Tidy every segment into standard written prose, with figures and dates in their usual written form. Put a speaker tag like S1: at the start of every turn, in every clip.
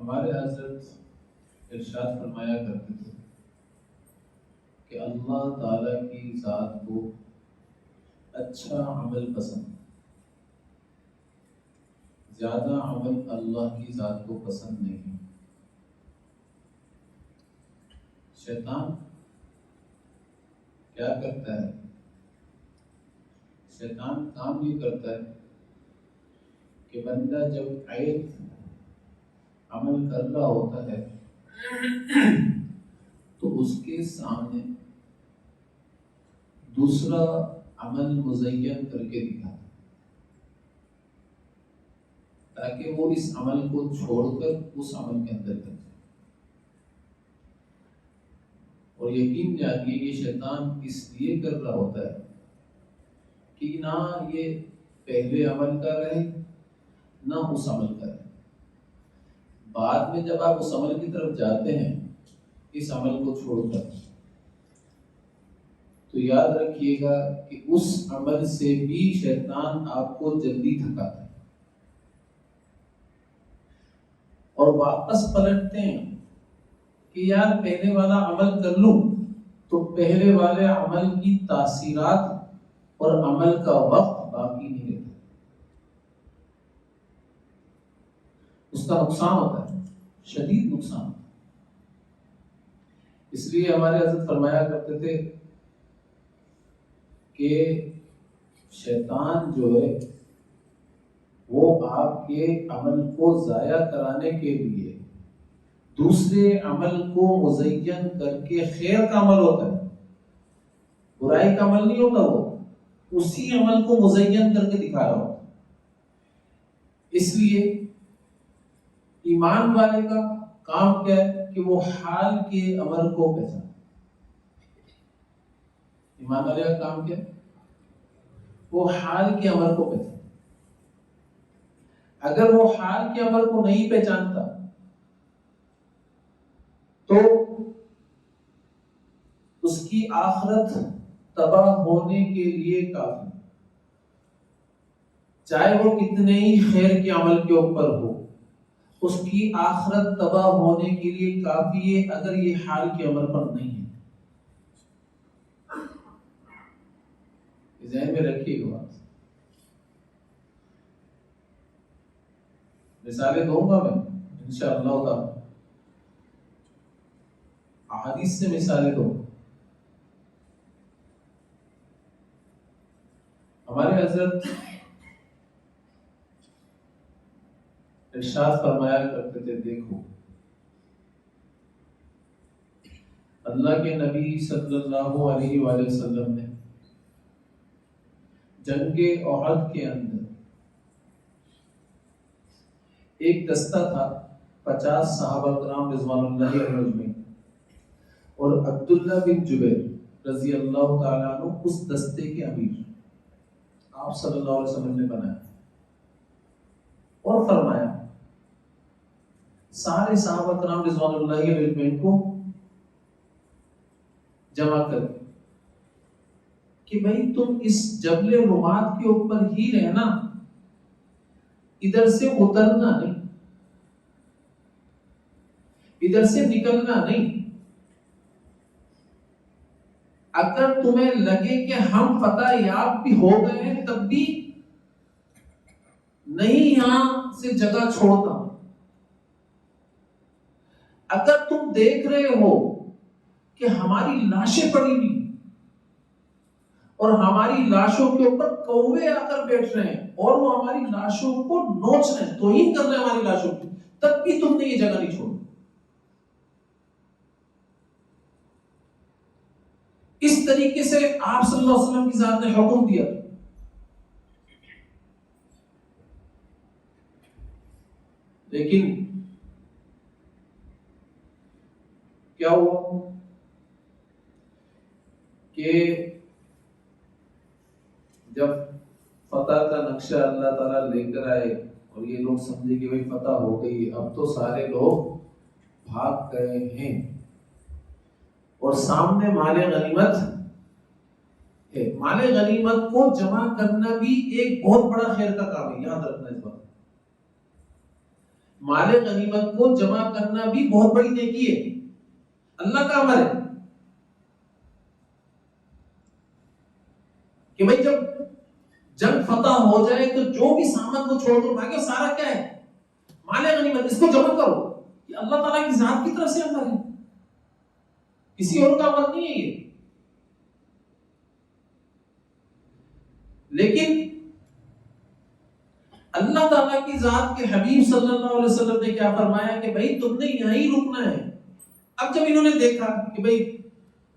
S1: ہمارے حضرت ارشاد فرمایا کرتے تھے کہ اللہ تعالیٰ کی ذات کو اچھا عمل پسند، زیادہ عمل اللہ کی ذات کو پسند نہیں۔ شیطان کیا کرتا ہے؟ شیطان کام یہ کرتا ہے کہ بندہ جب عیب عمل کر رہا ہوتا ہے تو اس کے سامنے دوسرا عمل مزین کر کے دکھاتا ہے تاکہ وہ اس عمل کو چھوڑ کر اس عمل کے اندر کر جائے۔ اور یقین جانیے یہ شیطان اس لیے کر رہا ہوتا ہے کہ نہ یہ پہلے عمل کر رہے نہ اس عمل کر رہے، بعد میں جب آپ اس عمل کی طرف جاتے ہیں اس عمل کو چھوڑ کر، تو یاد رکھیے گا کہ اس عمل سے بھی شیطان آپ کو جلدی تھکاتا ہے اور واپس پلٹتے ہیں کہ یار پہلے والا عمل کر لوں تو پہلے والے عمل کی تاثیرات اور عمل کا وقت باقی نہیں رہتا، اس کا نقصان ہوتا ہے، شدید نقصان ہوتا ہے۔ اس لیے ہمارے حضرت فرمایا کرتے تھے کہ شیطان جو ہے وہ آپ کے عمل کو ضائع کرانے کے لیے دوسرے عمل کو مزین کر کے، خیر کا عمل ہوتا ہے، برائی کا عمل نہیں ہوتا، وہ اسی عمل کو مزین کر کے دکھا رہا ہوتا ہے۔ اس لیے ایمان والے کا کام کیا ہے کہ وہ حال کے عمل کو پہچانے۔ ایمان والے کا کام کیا ہے؟ وہ حال کے عمل کو پہچانے۔ اگر وہ حال کے عمل کو نہیں پہچانتا تو اس کی آخرت تباہ ہونے کے لیے کافی، چاہے وہ کتنے ہی خیر کے عمل کے اوپر ہو، اس کی آخرت تباہ ہونے کے لیے کافی ہے اگر یہ حال کے عمل پر نہیں ہے۔ ذہن میں رکھیے گا بات، مثالیں دوں گا میں انشاءاللہ تعالی، احادیث سے مثالیں دوں گا۔ ہمارے حضرت ارشاد فرمایا کرتے تھے، دیکھو اللہ کے نبی صلی اللہ علیہ وآلہ وسلم نے جنگ احد کے اندر ایک دستہ تھا، 50 صحابہ کرام رضوان اللہ علیہم اجمعین، اور عبداللہ بن جبیر رضی اللہ تعالیٰ عنہ اس دستے کے امیر آپ صلی اللہ علیہ وسلم نے بنایا اور فرمایا سارے صحابہ کرام رضوان اللہ علیہم اجمعین کو جمع کر کہ بھائی تم اس جبل رمات کے اوپر ہی رہنا، ادھر سے اترنا نہیں، ادھر سے نکلنا نہیں۔ اگر تمہیں لگے کہ ہم فتح یاب بھی ہو گئے ہیں تب بھی نہیں یہاں سے جگہ چھوڑنا۔ اگر تم دیکھ رہے ہو کہ ہماری لاشیں پڑی ہوئی اور ہماری لاشوں کے اوپر کوے آ کر بیٹھ رہے ہیں اور وہ ہماری لاشوں کو نوچ رہے ہیں، توہین کر رہے ہیں ہماری لاشوں کی، تب بھی تم نے یہ جگہ نہیں چھوڑی۔ اس طریقے سے آپ صلی اللہ علیہ وسلم کی ذات نے حکم دیا، لیکن کیا ہوا کہ جب فتح کا نقشہ اللہ تعالیٰ لے کر آئے اور یہ لوگ سمجھے کہ بھائی فتح ہو گئی، اب تو سارے لوگ بھاگ گئے ہیں اور سامنے مال غنیمت ہے۔ مال غنیمت کو جمع کرنا بھی ایک بہت بڑا خیر کا کام ہے، یاد رکھنا اس بات۔ مال غنیمت کو جمع کرنا بھی بہت بڑی نیکی ہے، اللہ کا امر ہے کہ بھائی جب جنگ فتح ہو جائے تو جو بھی سامان کو چھوڑ دو بھاگے، سارا کیا ہے؟ مال غنیمت، اس کو جمع کرو. یہ اللہ تعالیٰ کی ذات کی طرف سے امر ہے، کسی اور کا امر نہیں ہے یہ. لیکن اللہ تعالیٰ کی ذات کے حبیب صلی اللہ علیہ وسلم نے کیا فرمایا کہ بھائی تم نے یہیں رکنا ہے. اب جب انہوں نے دیکھا کہ بھئی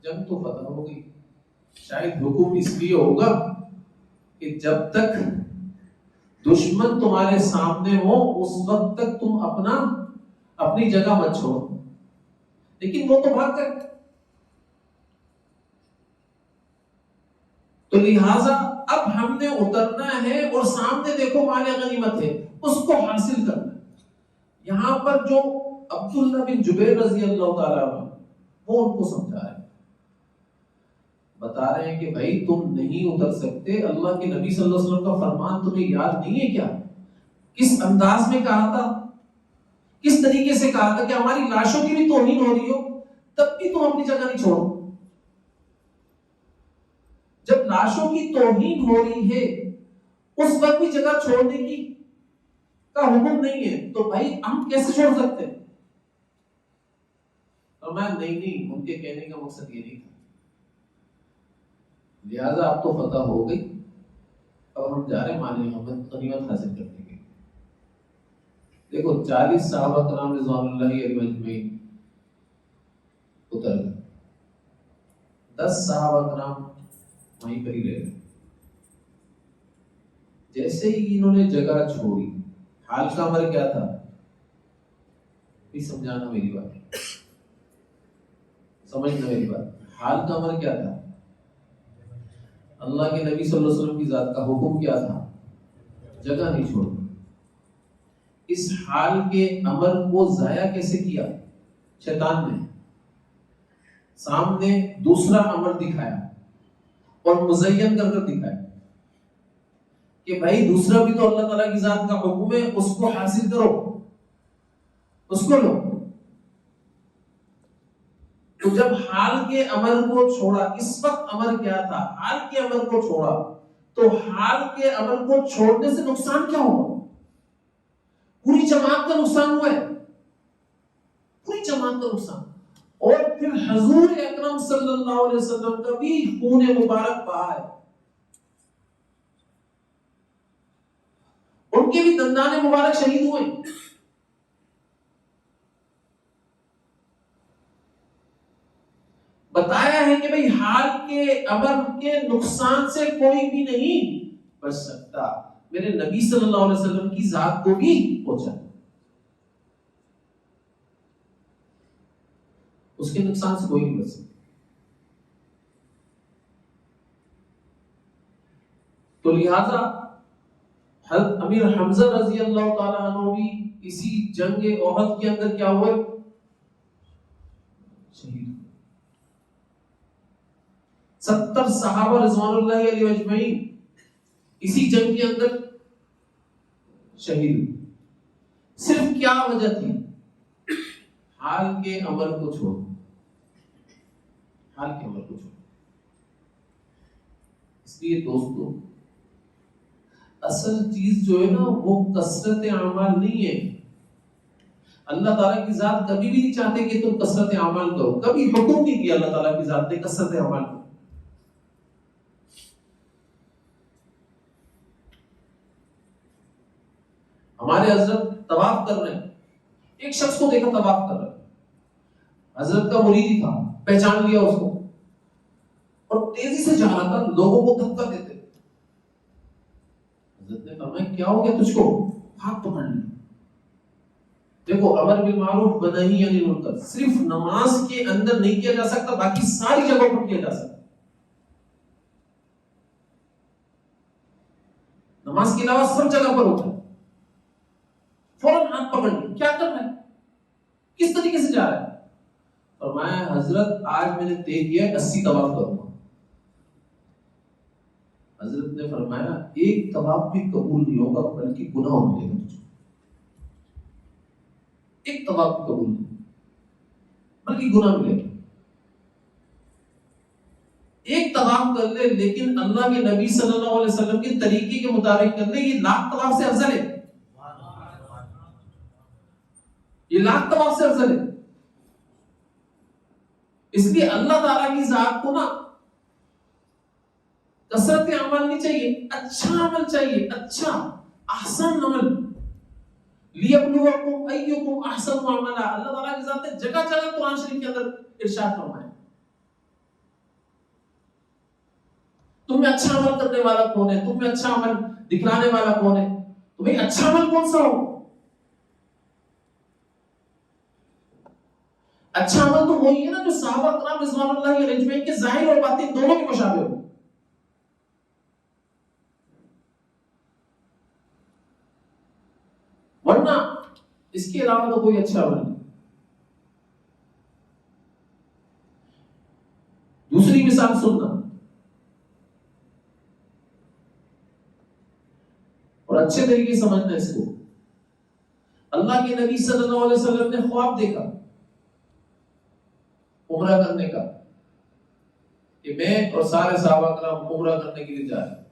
S1: جنگ تو فتح ہو گئی، شاید حکم اس لیے ہوگا کہ جب تک دشمن تمہارے سامنے ہو اس وقت تک تم اپنی جگہ مت چھوڑو. لیکن وہ تو بھاگ گئے. تو لہٰذا اب ہم نے اترنا ہے اور سامنے دیکھو مال غنیمت ہے، اس کو حاصل کرنا ہے. یہاں پر جو عبداللہ بن جبیر رضی اللہ تعالیٰ عنہ وہ ان کو سمجھا رہے ہیں، بتا رہے ہیں کہ بھائی تم نہیں اتر سکتے. اللہ کے نبی صلی اللہ علیہ وسلم کا فرمان تمہیں یاد نہیں ہے کیا؟ کس انداز میں کہا تھا، کس طریقے سے کہا تھا کہ ہماری لاشوں کی بھی توہین ہو رہی ہو تب بھی تم اپنی جگہ نہیں چھوڑو. جب لاشوں کی توہین ہو رہی ہے اس وقت بھی جگہ چھوڑنے کی کا حکم نہیں ہے تو بھائی ہم کیسے چھوڑ سکتے ہیں؟ اور میں نہیں، ان کے کہنے کا مقصد یہ نہیں تھا. لہذا اب تو فتح ہو گئی، اب ہم جا رہے مال غنیمت حاصل کرنے کے. دیکھو 40 صحابہ کرام رضوان اللہ علیہم اجمعین اتر گئے، 10 صحابہ کرام وہیں پر ہی رہ گئے. جیسے ہی انہوں نے جگہ چھوڑی، حال کا امر کیا تھا؟ سمجھانا میری بات، سمجھنا میری بات. حال کا امر کیا تھا؟ اللہ کے نبی صلی اللہ علیہ وسلم کی ذات کا حکم کیا تھا؟ جگہ نہیں چھوڑنا. اس حال کے امر کو ضائع کیسے کیا؟ شیطان نے سامنے دوسرا امر دکھایا اور مزین کر دکھایا کہ بھائی دوسرا بھی تو اللہ تعالیٰ کی ذات کا حکم ہے، اس کو حاصل کرو، اس کو لو. تو جب حال کے امر کو چھوڑا، اس وقت امر کیا تھا؟ حال کے امر کو چھوڑا. تو حال کے امر کو چھوڑنے سے نقصان کیا ہوا؟ پوری جماعت کا نقصان ہوا ہے، پوری جماعت کا نقصان. اور پھر حضور اکرم صلی اللہ علیہ وسلم کا بھی خون مبارک بہا ہے، ان کے بھی دندان مبارک شہید ہوئے. بتایا ہے کہ بھئی حال کے امر کے نقصان سے کوئی بھی نہیں بچ سکتا، میرے نبی صلی اللہ علیہ وسلم کی ذات کو بھی پہنچا، اس کے نقصان سے کوئی نہیں بچ سکتا. تو لہذا حضرت امیر حمزہ رضی اللہ تعالیٰ عنہ بھی اسی جنگ احد کے اندر کیا ہوئے؟ شہید. 70 صحابہ رضوان اللہ علیہ اجمعین اسی جنگ کے اندر شہید. صرف کیا وجہ تھی؟ حال کے امر کو چھوڑ، حال کے امر کو چھوڑ. اس لیے دوستو اصل چیز جو ہے نا وہ کثرت اعمال نہیں ہے. اللہ تعالیٰ کی ذات کبھی بھی نہیں چاہتے کہ تم کثرت اعمال کرو، کبھی حکم نہیں دیا اللہ تعالیٰ کی ذات نے کثرت اعمال کرو. ہمارے حضرت طواف کر رہے ہیں، ایک شخص کو دیکھا طواف کر رہا ہے، حضرت کا مرید ہی تھا، پہچان لیا اس کو اور تیزی سے جا رہا تھا، لوگوں کو دھکا دیتے. حضرت نے فرمایا کیا ہو گیا تجھ کو؟ ہاتھ پکڑ لیا. دیکھو امر بالمعروف ونہی عن المنکر صرف نماز کے اندر نہیں کیا جا سکتا، باقی ساری جگہوں پر کیا جا سکتا. نماز کے علاوہ سب جگہ پر ہوتا ہے. فوراً ہاتھ پکڑ لیا، کیا کر رہا ہے، کس طریقے سے جا رہا ہے؟ فرمایا حضرت آج میں نے طے کیا 80 طواف کروں گا. حضرت نے فرمایا ایک طواف بھی قبول نہیں ہوگا بلکہ گناہ ملے گا. ایک طواف قبول نہیں بلکہ گناہ ملے گا. ایک طواف کر لے لیکن اللہ کے نبی صلی اللہ علیہ وسلم کے طریقے کے مطابق کر لے, یہ لاکھ طواف سے افضل ہے. یہ لاکھ طواف سے افضل ہے. اس لیے اللہ تعالیٰ کی ذات کو نا کثرت عمل نہیں چاہیے, اچھا عمل چاہیے, اچھا احسن عمل. لیبلوکم ایکم احسن عملا, اللہ تعالیٰ کی ذات نے جگہ جگہ قرآن شریف کے اندر ارشاد فرمایا تم میں اچھا عمل کرنے والا کون ہے, تم میں اچھا عمل دکھلانے والا کون ہے. تو بھئی اچھا عمل کون سا ہو؟ اچھا عمل تو وہی ہے نا جو صحابہ کرام رضوان اللہ علیہ اجمعین کے ظاہر اور باطن دونوں کے مشابہ ہو. ورنہ اس کے علاوہ تو کوئی اچھا عمل نہیں. دوسری مثال سننا اور اچھے طریقے سے سمجھنا اس کو. اللہ کے نبی صلی اللہ علیہ وسلم نے خواب دیکھا عمرہ کرنے کا کہ میں اور سارے صحابہ کرام عمرہ کرنے کے لیے جا رہے ہیں.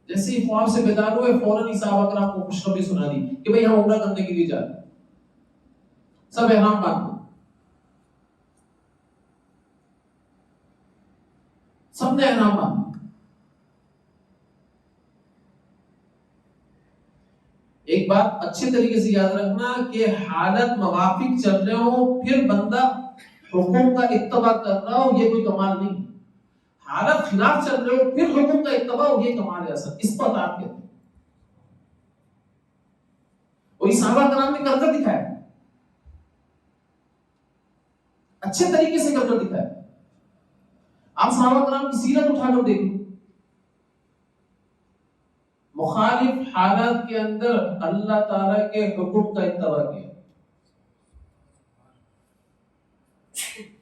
S1: جیسے ہی خواب سے بیدار ہوئے فوراً ہی صحابہ کرام کو خوشخبری سنا دی کہ بھئی ہم عمرہ کرنے کے لیے جا رہے ہیں. سب احرام باندھے, سب نے احرام باندھا. ایک بات اچھے طریقے سے یاد رکھنا کہ حالت موافق چل رہے ہو پھر بندہ حکم کا اتباع کر رہا ہو, یہ کوئی کمال نہیں. حالت خلاف چل رہے ہو پھر حکم کا اتباع ہو, یہ کمال ہے اصل. اس پر آپ کہتے ہیں وہی صحابہ کرام نے کر کر دکھایا, اچھے طریقے سے کر کر دکھایا. آپ صحابہ کرام کی سیرت اٹھا کر دیکھیں, مخالف حالات کے اندر اللہ تعالیٰ کے حکم کا اتباع کیا.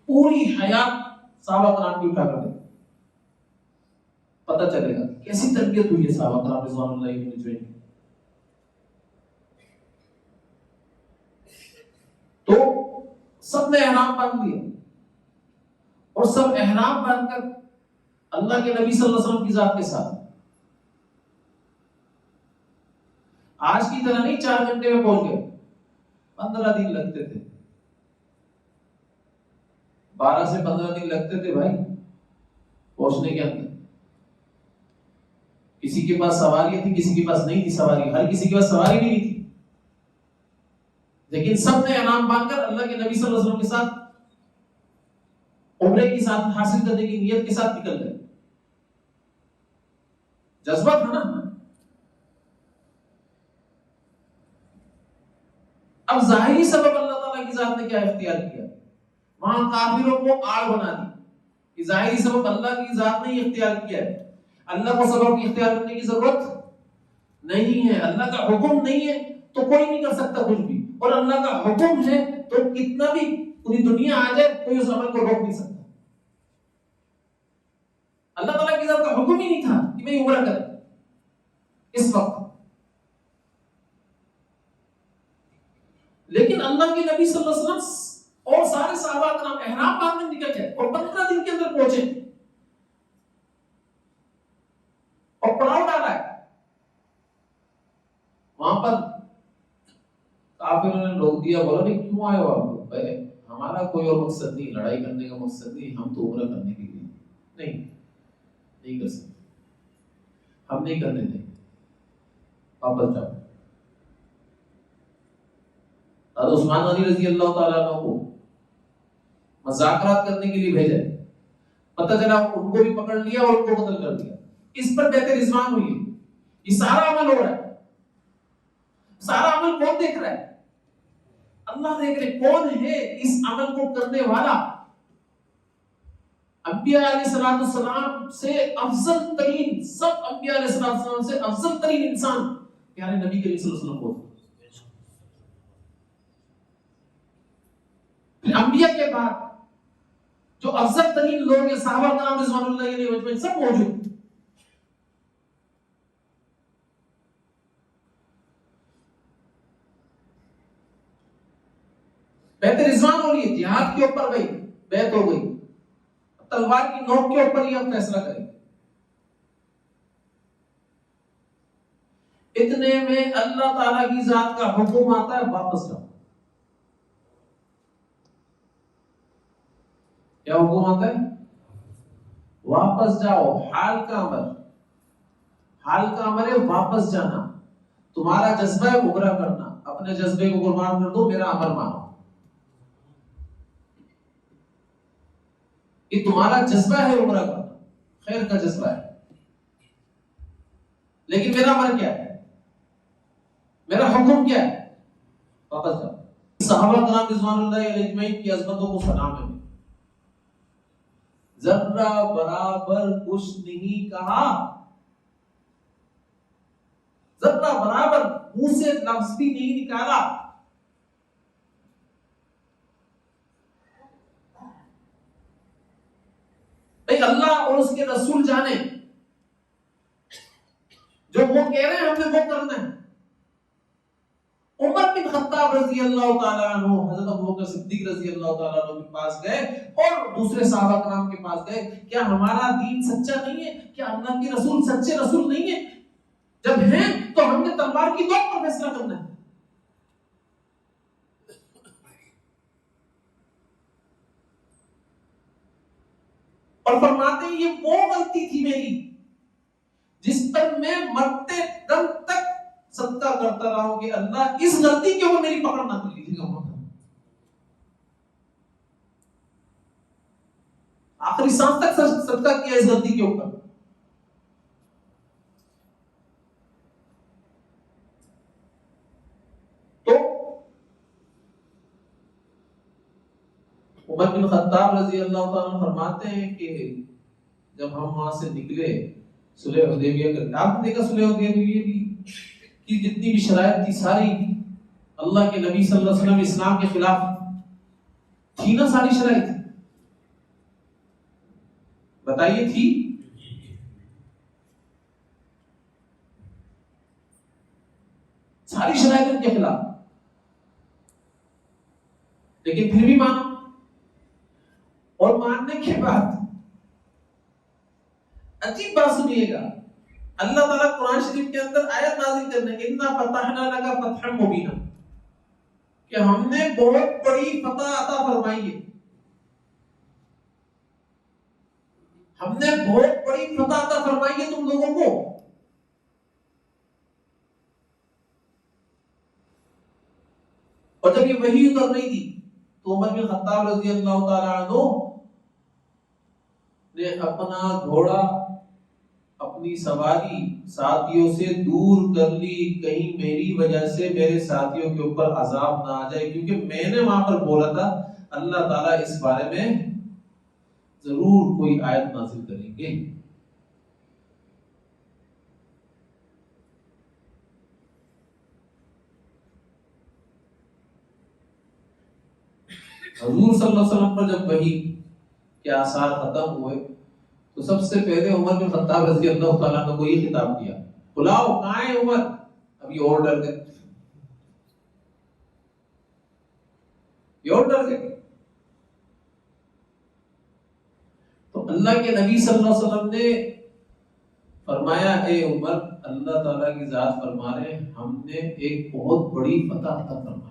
S1: پوری حیات صحابہ کرام کی اٹھا کر دیں, پتہ چلے گا کیسی تربیت ہوئی ہے صحابہ کرام رضوان اللہ علیہم اجمعین. تو سب نے احرام باندھ لیا اور سب احرام باندھ کر اللہ کے نبی صلی اللہ علیہ وسلم کی ذات کے ساتھ. آج کی طرح نہیں 4 گھنٹے میں پہنچ گئے, 15 دن لگتے تھے, 12 سے 15 دن لگتے تھے بھائی پہنچنے کے اندر. کسی کے پاس سواری تھی, کسی کے پاس نہیں تھی سواری, ہر کسی کے پاس سواری بھی نہیں تھی, لیکن سب نے احرام باندھ کر اللہ کے نبی صلی اللہ علیہ وسلم کے ساتھ عمرے کی ساتھ حاصل کرنے کی نیت کے ساتھ نکل گئے. جذبہ تھا نا. اب ظاہری سبب اللہ تعالیٰ کی ذات نے کیا اختیار کیا, وہاں کافروں کو آڑ بنا دی کہ ظاہری سبب اللہ کی ذات نے اختیار کیا ہے, اللہ کو سبب اختیار کرنے کی ضرورت نہیں ہے. اللہ کا حکم نہیں ہے تو کوئی نہیں کر سکتا کچھ بھی, اور اللہ کا حکم ہے تو کتنا بھی پوری دنیا آ جائے کوئی اس عمل کو روک نہیں سکتا. اللہ تعالیٰ کی ذات کا حکم ہی نہیں تھا کہ میں عمرہ کریں اس وقت, لیکن اللہ کے نبی صلی اللہ علیہ وسلم اور سارے صحابہ کرام احرام باندھ کر نکل گئے اور 15 دن کے اندر پہنچے اور پڑاؤ ڈالا ہے. وہاں پر کافروں نے روک دیا, بولا نہیں کیوں آئے ہو آپ لوگ, ہمارا کوئی اور مقصد نہیں, لڑائی کرنے کا مقصد نہیں, ہم تو عمرہ کرنے کے لیے نہیں کر سکتے, ہم نہیں کرنے دیں, واپس جاؤ. حضرت عثمان غنی رضی اللہ تعالیٰ عنہ کو مذاکرات کرنے کے لیے بھیجا, پتہ چلا ان کو بھی پکڑ لیا اور ان کو قتل کر دیا. اس پر بیعت رضوان ہوئی. یہ سارا عمل ہو رہا ہے, سارا عمل کون دیکھ رہا ہے؟ اللہ دیکھ رہے. کون ہے اس عمل کو کرنے والا؟ انبیاء علیہ السلام سے افضل ترین, سب انبیاء علیہ السلام سے افضل ترین انسان پیارے نبی کریم صلی اللہ علیہ وسلم کو. انبیاء کے بعد جو افضل ترین لوگ ہیں صحابہ کرام رضوان اللہ علیہم اجمعین سب موجود. بیعت رضوان ہو رہی ہے، جہاد کے اوپر گئی، بیعت ہو گئی، تلوار کی نوک کے اوپر یہ اب فیصلہ کریں. اتنے میں اللہ تعالیٰ کی ذات کا حکم آتا ہے واپس جاؤ. کیا حکم آتا ہے؟ واپس جاؤ. حال کا امر، حال کا امر ہے واپس جانا. تمہارا جذبہ ہے عمرہ کرنا، اپنے جذبے کو قربان کر دو، میرا امر مانو. یہ تمہارا جذبہ ہے عمرہ کرنا، خیر کا جذبہ ہے، لیکن میرا امر کیا ہے، میرا حکم کیا ہے؟ واپس جاؤ. صحابہ کرام رضوان اللہ علیہ اجمعین کی عظمتوں کو سلام ہے. ذرہ برابر کچھ نہیں کہا، ذرہ برابر منہ سے لفظ بھی نہیں نکالا. بھئی اللہ اور اس کے رسول جانے، جو وہ کہہ رہے ہیں ہم نے وہ کرنا ہے. عمر بن خطاب رضی اللہ تعالیٰ عنہ حضرت ابوبکر صدیق رضی اللہ تعالیٰ عنہ کے پاس گئے اور دوسرے صحابہ کرام کے پاس گئے. کیا ہمارا دین سچا نہیں ہے؟ کیا اللہ کے رسول سچے رسول نہیں ہیں؟ جب ہیں تو ہم نے تلوار کی نوک پر فیصلہ کرنا ہے. اور فرماتے ہیں یہ وہ غلطی تھی میری جس پر میں مرتے دم تک صدقہ کرتا رہا ہوں کہ اللہ اس غلطی کے اوپر میری پکڑ نہ کر لیجیے گا. آخری سانس تک صدقہ کیا اس غلطی کے اوپر. تو عمر بن خطاب رضی اللہ تعالیٰ فرماتے ہیں کہ جب ہم وہاں سے نکلے صلح حدیبیہ کر، آپ نے دیکھا صلح حدیبیہ کی جتنی بھی شرائط تھی ساری اللہ کے نبی صلی اللہ علیہ وسلم اسلام کے خلاف تھی نا. ساری شرائط بتائیے تھی؟ ساری شرائط ان کے خلاف، لیکن پھر بھی مانا. اور ماننے کے بعد عجیب بات سنیے گا، اللہ تعالیٰ قرآن شریف کے اندر آیت نازل کرنے کے اِنَّا فَتَحْنَا لَكَ فَتْحًا مُبِينًا کہ ہم نے بہت بڑی فتح عطا فرمائی ہے. ہم نے بہت بڑی فتح عطا فرمائی ہے تم لوگوں کو. اور جب یہ وحی اتر رہی تھی تو عمر بن خطاب رضی اللہ تعالیٰ عنہ نے اپنا گھوڑا، اپنی سواری ساتھیوں سے دور کر لی، کہیں میری وجہ سے میرے ساتھیوں کے اوپر عذاب نہ آ جائے، کیونکہ میں نے وہاں پر بولا تھا اللہ تعالیٰ اس بارے میں ضرور کوئی آیت نازل کریں گے. حضور صلی اللہ علیہ وسلم پر جب وحی کے آثار ختم ہوئے تو سب سے پہلے عمر بن خطاب رضی اللہ تعالیٰ نے کو یہ خطاب کیا، بلاؤ کہاں ہے عمر؟ اب یہ اور ڈر گئے، یہ اور ڈر گئے. تو اللہ کے نبی صلی اللہ علیہ وسلم نے فرمایا اے عمر، اللہ تعالیٰ کی ذات فرما رہے ہیں ہم نے ایک بہت بڑی فتح عطا فرمائی.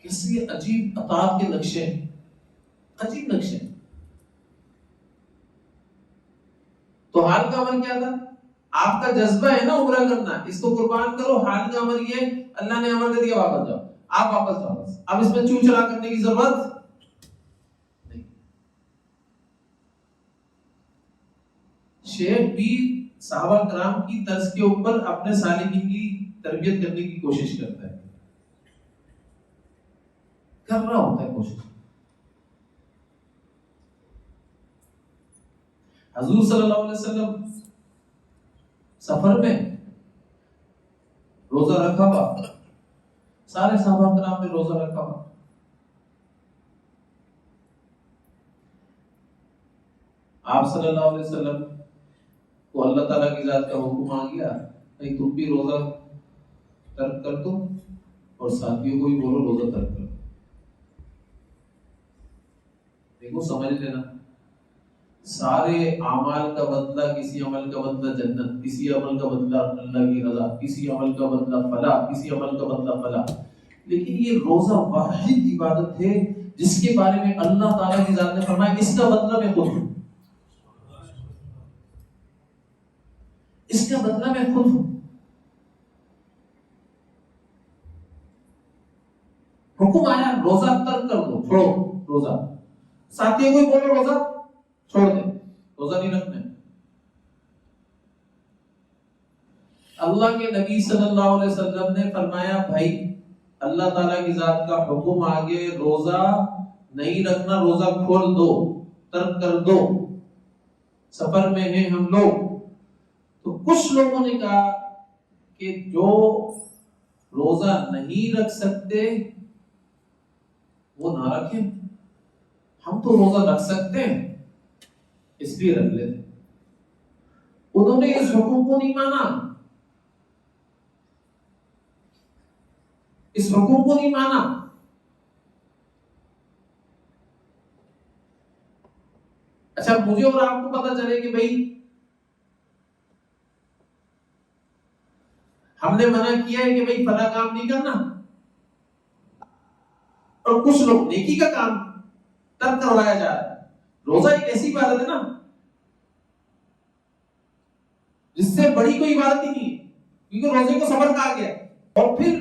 S1: کسی عجیب عطاعت کے نقشے، عجیب نقشے. تو حال کا عمل کیا تھا؟ آپ کا جذبہ ہے نا عمرہ کرنا، اس کو قربان کرو. حال کا عمل یہ اللہ نے امر دے دیا واپس جاؤ، آپ واپس جاؤ. بس اب اس میں چو چرا کرنے کی ضرورت نہیں. شیخ بھی صحابہ کرام کی طرز کے اوپر اپنے سالکین کی تربیت کرنے کی کوشش کرتا ہے، کر رہا ہوتا ہے کوشش. حضور صلی اللہ علیہ وسلم سفر میں روزہ رکھا ہوا، سارے صحابہ کرام نے روزہ رکھا ہوا. آپ صلی اللہ علیہ وسلم تو اللہ تعالیٰ کی ذات کا حکم آ گیا بھائی تم بھی روزہ ترک کر دو اور ساتھیوں کو بھی بولو روزہ ترک کر دو. دیکھو سمجھ لینا سارے اعمال کا بدلہ، کسی عمل کا بدلہ جنت، کسی عمل کا بدلہ اللہ کی رضا، کسی عمل کا بدلہ فلاح، کسی عمل کا بدلہ فلاح. لیکن یہ روزہ واحد عبادت ہے جس کے بارے میں اللہ تعالیٰ کی ذات نے فرمایا اس کا بدلہ میں خود ہوں، اس کا بدلہ میں خود ہوں. حکم آیا روزہ ترک کر دو، چھوڑو روزہ. ساتھیوں کو بولو روزہ چھوڑ دے، روزہ نہیں رکھنا. اللہ کے نبی صلی اللہ علیہ وسلم نے فرمایا بھائی اللہ تعالیٰ کی ذات کا حکم آگے روزہ نہیں رکھنا، روزہ کھول دو، ترک کر دو. سفر میں ہیں ہم لوگ تو کچھ لوگوں نے کہا کہ جو روزہ نہیں رکھ سکتے وہ نہ رکھیں، ہم تو روزہ رکھ سکتے ہیں اس لیے رکھ لیتے. انہوں نے اس حکم کو نہیں مانا، اس حکم کو نہیں مانا. اچھا مجھے اور آپ کو پتا چلے کہ بھئی ہم نے منع کیا ہے کہ بھئی فلاں کام نہیں کرنا اور کچھ لوگ نیکی کا کام ترک کروایا جا رہا ہے. روزہ ایک ایسی عبادت ہے نا جس سے بڑی کوئی عبادت ہی نہیں ہے، کیونکہ روزے کو صبر کہا گیا. اور پھر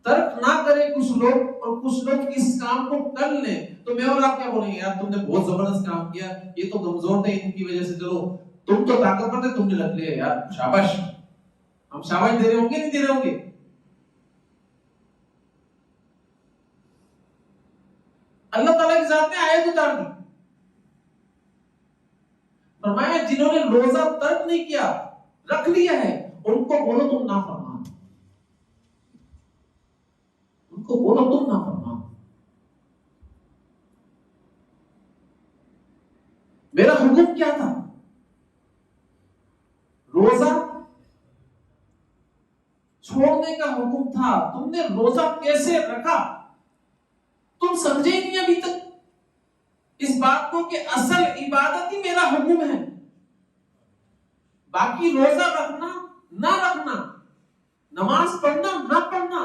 S1: ترک نہ کرے کچھ لوگ اور کچھ لوگ اس کام کو کر لیں تو میں اور آپ کیا بولیں گے یار تم نے بہت زبردست کام کیا، یہ تو کمزور تھے ان کی وجہ سے، چلو تم تو طاقتور تھے تم نے رکھ لیا یار شاباش. ہم شاباش دے رہے ہوں گے نہیں دے رہے ہوں گے؟ اللہ تعالیٰ کی ذات نے آیت اتار دی، فرمایا جنہوں نے روزہ ترک نہیں کیا رکھ لیا ہے ان کو بولو تم نافرمان، ان کو بولو تم نافرمان. میرا حکم کیا تھا؟ روزہ چھوڑنے کا حکم تھا. تم نے روزہ کیسے رکھا تم سمجھے نہیں ابھی تک اس بات کو کہ اصل عبادت ہی میرا حکم ہے. باقی روزہ رکھنا نہ رکھنا، نماز پڑھنا نہ پڑھنا،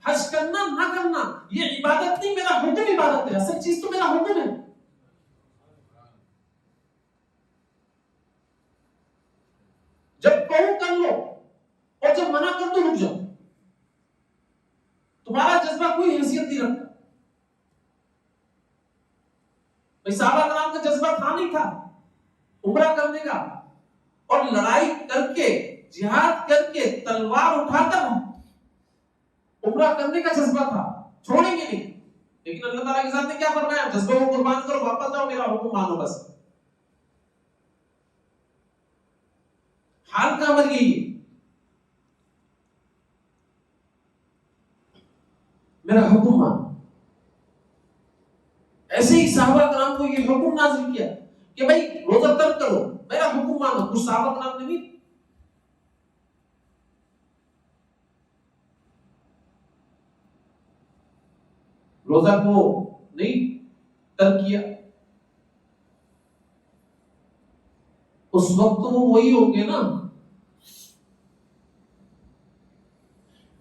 S1: حج کرنا نہ کرنا، یہ عبادت نہیں، میرا حکم عبادت ہے. اصل چیز تو میرا حکم ہے. جب کہوں کر لو اور جب منع کر دو رک جاؤ. تمہارا جذبہ کوئی حیثیت نہیں رکھتا. صحابہ کرام کا جذبہ تھا نہیں تھا عمرہ کرنے کا اور لڑائی کر کے جہاد کر کے تلوار اٹھا کر عمرہ کرنے کا جذبہ تھا، چھوڑیں گے نہیں. لیکن اللہ تعالیٰ کی ذات نے کیا فرمایا؟ جذبہ کو قربان کرو، واپس جاؤ، میرا حکم مانو. بس حال کا عمل یہی ہے، میرا حکم مانو. ایسے ہی صحابہ کرام کو یہ حکم نازل کیا کہ بھائی روزہ ترک کرو، میرا حکم مانو. کچھ صحابہ کرام نے بھی روزہ کو نہیں ترک کیا. اس وقت تو وہ وہی ہوں گے نا،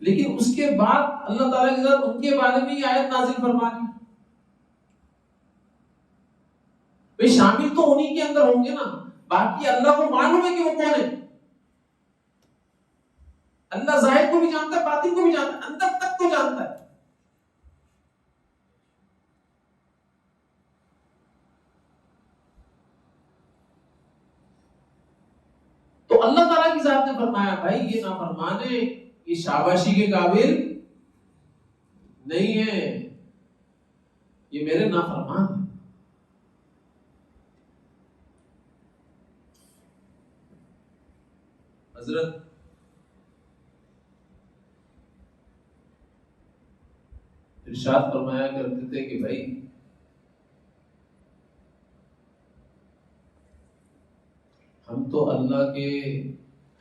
S1: لیکن اس کے بعد اللہ تعالیٰ کے ساتھ ان کے بارے میں یہ آیت نازل فرما دی. بھئی شامل تو انہی کے اندر ہوں گے نا، باقی اللہ کو معلوم ہے کہ وہ کون ہے. اللہ ظاہر کو بھی جانتا ہے، باطن کو بھی جانتا ہے، اندر تک کو جانتا ہے. تو اللہ تعالیٰ کی ذات نے فرمایا بھائی یہ نافرمانے یہ شاباشی کے قابل نہیں ہے، یہ میرے نافرمان ہیں. حضرت ارشاد فرمایا کرتے تھے کہ بھائی ہم تو اللہ کے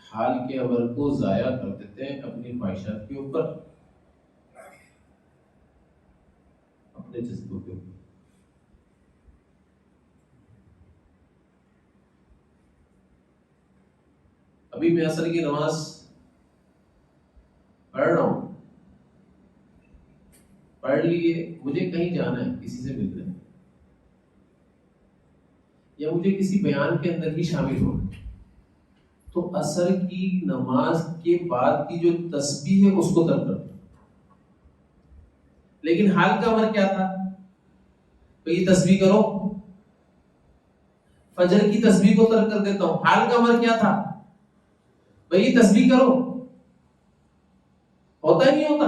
S1: حال کے عمل کو ضائع کر دیتے ہیں اپنی خواہشات کے اوپر، اپنے جذبوں کے اوپر۔ ابھی میں عصر کی نماز پڑھ رہا ہوں، پڑھ لیے، مجھے کہیں جانا ہے، کسی سے ملنا ہے، یا مجھے کسی بیان کے اندر بھی شامل ہونا ہے، تو عصر کی نماز کے بعد کی جو تسبیح ہے اس کو ترک کر دوں۔ لیکن حال کا امر کیا تھا؟ تو یہ تسبیح کرو، فجر کی تسبیح کو ترک کر دیتا ہوں۔ حال کا امر کیا تھا؟ بھئی یہ تسبیح کرو، ہوتا ہی نہیں ہوتا۔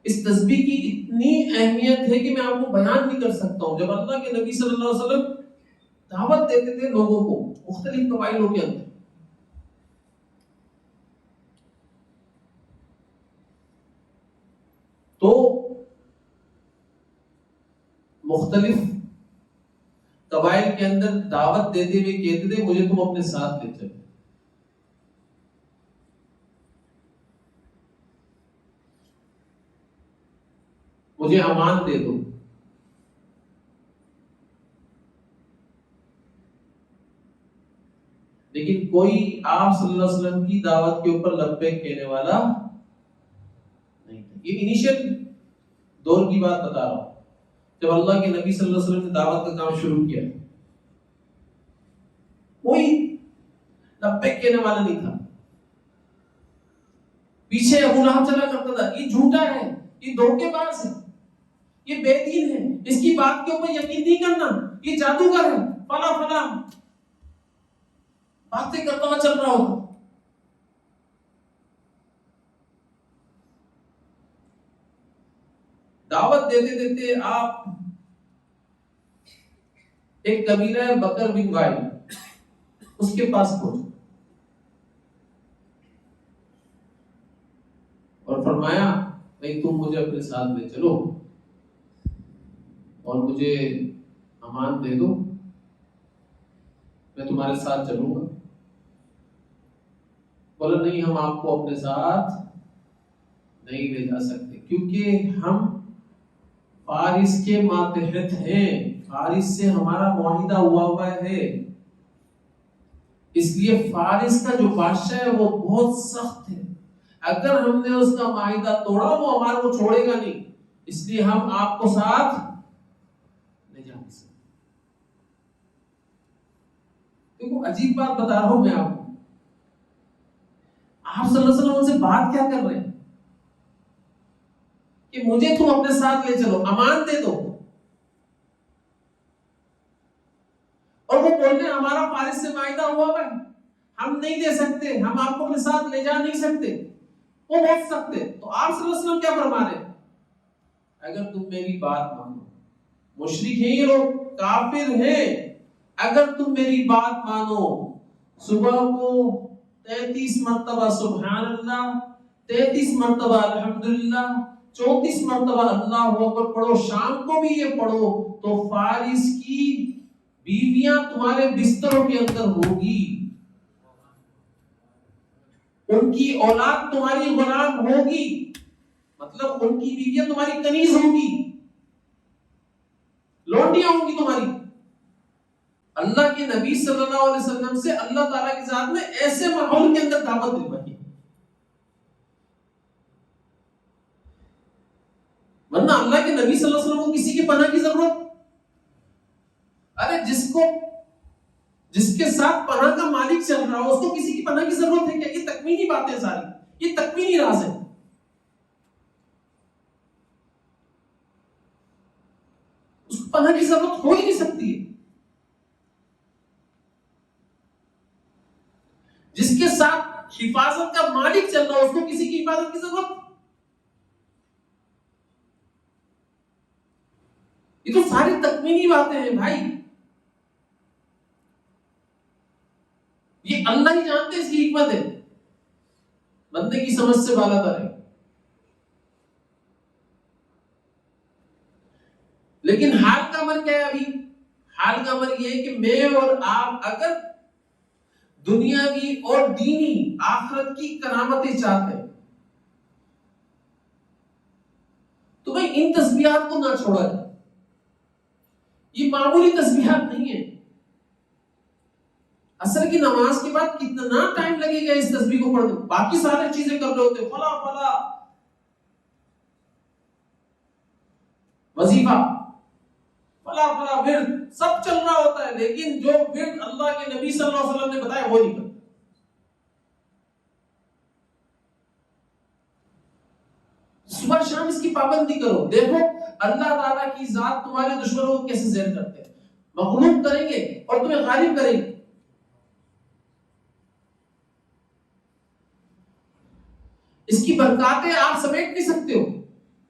S1: اس تسبیح کی اتنی اہمیت ہے کہ میں آپ کو بیان نہیں کر سکتا ہوں۔ جب اللہ کے نبی صلی اللہ علیہ وسلم دعوت دیتے تھے لوگوں کو مختلف قبائلوں کے اندر، تو مختلف قبائل کے اندر دعوت دیتے ہوئے کہتے تھے مجھے تم اپنے ساتھ لے چلو، مجھے امان دے دو۔ لیکن کوئی آپ صلی اللہ علیہ وسلم کی دعوت کے اوپر لبیک کہنے والا نہیں تھا۔ یہ انیشل دور کی بات بتا رہا ہوں، جب اللہ کے نبی صلی اللہ علیہ وسلم نے دعوت کا کام شروع کیا، کوئی لبیک کہنے والا نہیں تھا۔ پیچھے ابو لہب چلا کرتا تھا، یہ جھوٹا ہے، یہ دھوکے باز ہے، یہ بے دین ہے، اس کی بات کے اوپر یقین نہیں کرنا، یہ جادوگر ہے، فلاں فلاں باتیں کرتا ہوا چل رہا ہوگا۔ دعوت دیتے دیتے آپ ایک قبیلہ ہے بکر بن وائل، اس کے پاس پہنچے اور فرمایا بھائی تم مجھے اپنے ساتھ لے چلو اور مجھے امان دے دو، میں تمہارے ساتھ چلوں گا۔ بولا نہیں، ہم آپ کو اپنے ساتھ نہیں لے جا سکتے، کیونکہ ہم فارس کے ماتحت ہیں، فارس سے ہمارا معاہدہ ہوا ہے، اس لیے فارس کا جو بادشاہ ہے وہ بہت سخت ہے، اگر ہم نے اس کا معاہدہ توڑا وہ ہمارے کو چھوڑے گا نہیں، اس لیے ہم آپ کو ساتھ لے جا نہیں سکتے۔ دیکھو عجیب بات بتا رہا ہوں میں آپ کو، آپ صلی اللہ علیہ وسلم ان سے بات کیا کر رہے ہیں کہ مجھے تم اپنے ساتھ لے چلو، امان دے دو، اور وہ بول رہے ہیں ہمارا فارس سے معاہدہ ہوا ہے، ہم نہیں دے سکتے، ہم آپ کو اپنے ساتھ لے جا نہیں سکتے، وہ بہت سخت ہے۔ تو آپ صلی اللہ علیہ وسلم کیا فرما رہے ہیں؟ اگر تم میری بات مانو، مشرک ہیں یہ لوگ، کافر ہیں، اگر تم میری بات مانو، صبح کو 33 مرتبہ سبحان اللہ، 33 مرتبہ الحمدللہ، 34 مرتبہ اللہ اکبر پڑھو، شام کو بھی یہ پڑھو، تو فارس کی بیویاں تمہارے بستروں کے اندر ہوگی، ان کی اولاد تمہاری غلام ہوگی، مطلب ان کی بیویاں تمہاری کنیز ہوگی، لونڈیاں ہوں گی تمہاری۔ اللہ کے نبی صلی اللہ علیہ وسلم سے اللہ تعالیٰ کی ذات نے ایسے ماحول کے اندر دعوت دلوائی، ورنہ اللہ کے نبی صلی اللہ علیہ وسلم کو کسی کی پناہ کی ضرورت، ارے جس کے ساتھ پناہ کا مالک چل رہا ہو اس کو کسی کی پناہ کی ضرورت ہے کیا؟ یہ تکوینی باتیں ساری، یہ تکوینی راز ہے، اس کو پناہ کی ضرورت ہو ہی نہیں سکتی ہے۔ جس کے ساتھ حفاظت کا مالک چل رہا ہو اس کو کسی کی حفاظت کی ضرورت، یہ تو ساری تکوینی باتیں ہیں بھائی، یہ اللہ ہی جانتے اس کی حکمت ہے، بندے کی سمجھ سے بالا تر ہے۔ لیکن حال کا امر کیا ہے حال کا امر یہ ہے کہ میں اور آپ اگر دنیاوی اور دینی آخرت کی کرامتیں چاہتے ہیں تو بھائی ان تسبیحات کو نہ چھوڑا جائے. یہ معمولی تسبیحات نہیں ہے. عصر کی نماز کے بعد کتنا ٹائم لگے گا اس تسبیح کو پڑھنے؟ باقی ساری چیزیں کر رہے ہوتے، فلا فلا وظیفہ، فلا فلا ورد، سب چل رہا ہوتا ہے، لیکن جو ورد اللہ کے نبی صلی اللہ علیہ وسلم نے بتایا وہ نہیں کرتا. صبح شام اس کی پابندی کرو. دیکھو اللہ تعالیٰ کی ذات تمہارے دشمنوں کو کیسے زہر کرتے ہیں، مغلوب کریں گے اور تمہیں غالب کریں گے. اس کی برکاتیں آپ سمیٹ نہیں سکتے ہو،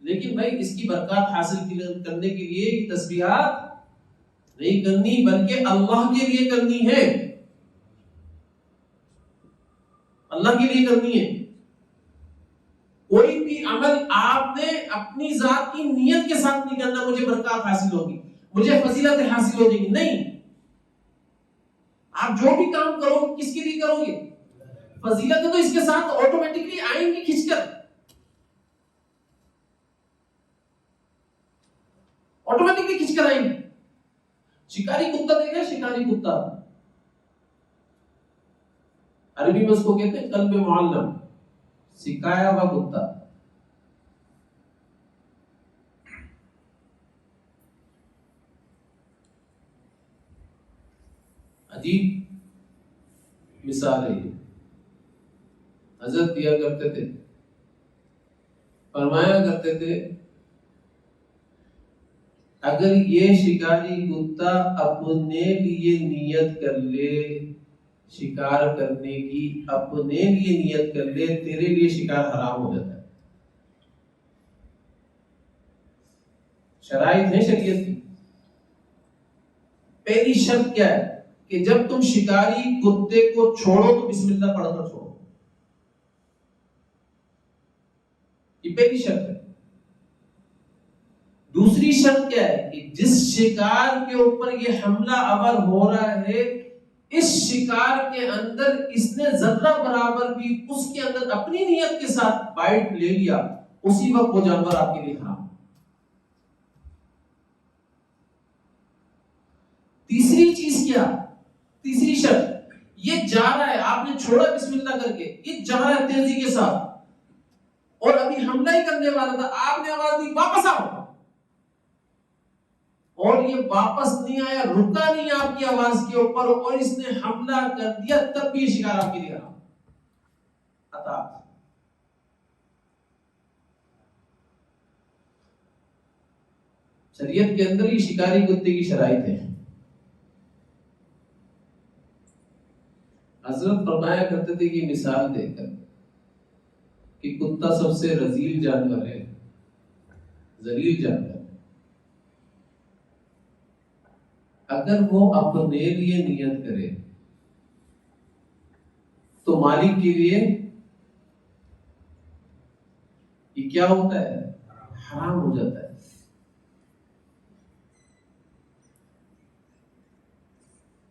S1: لیکن بھائی اس کی برکات حاصل کرنے کے لیے یہ تسبیحات نہیں کرنی بلکہ اللہ کے لیے کرنی ہے، اللہ کے لیے کرنی ہے. کوئی بھی عمل آپ نے اپنی ذات کی نیت کے ساتھ نہیں کرنا مجھے برکات حاصل ہوگی، مجھے فضیلت حاصل ہو جائے گی. نہیں، آپ جو بھی کام کرو کس کے لیے کرو گے؟ فضیلت تو اس کے ساتھ آٹومیٹکلی آئیں گی کھنچ کر، آٹومیٹکلی کھنچ کر آئیں گی. شکاری کتا دیکھا، شکاری کتا عربی میں اس کو کہتے ہیں قلب معلم، سکھایا ہوا کتا. عجیب مثال ہے. حضرت دیا کرتے تھے، فرمایا کرتے تھے اگر یہ شکاری کتا اپنے لیے نیت کر لے شکار کرنے کی، اپنے لیے نیت کر لے، تیرے لیے شکار حرام ہو جاتا ہے. شرائط ہے شریعت کی. پہلی شرط کیا ہے کہ جب تم شکاری کتے کو چھوڑو تو بسم اللہ پڑھ کر چھوڑو. یہ پہلی شرط ہے. دوسری شرط کیا ہے کہ جس شکار کے اوپر یہ حملہ آور ہو رہا ہے اس شکار کے اندر اس نے ذرہ برابر بھی اس کے اندر اپنی نیت کے ساتھ بائٹ لے لیا، اسی وقت وہ جانور آپ کے لیے حرام. تیسری چیز کیا؟ تیسری شرط، یہ جا رہا ہے، آپ نے چھوڑا بسم اللہ کر کے، یہ جا رہا ہے تیزی کے ساتھ اور ابھی حملہ ہی کرنے والا تھا، آپ نے آواز دی واپس آؤ، اور یہ واپس نہیں آیا، رکا نہیں آپ کی آواز کے اوپر اور اس نے حملہ کر دیا، تب بھی یہ شکار آپ کے لیے حرام. عطا شریعت کے اندر یہ شکاری کتے کی شرائط ہے. حضرت فرمایا کرتے تھے کہ مثال دے کر کہ کتا سب سے رذیل جانور ہے، ذلیل جانور. اگر وہ اپنے لیے نیت کرے تو مالک کے لیے یہ کیا ہوتا ہے؟ حرام ہو جاتا ہے.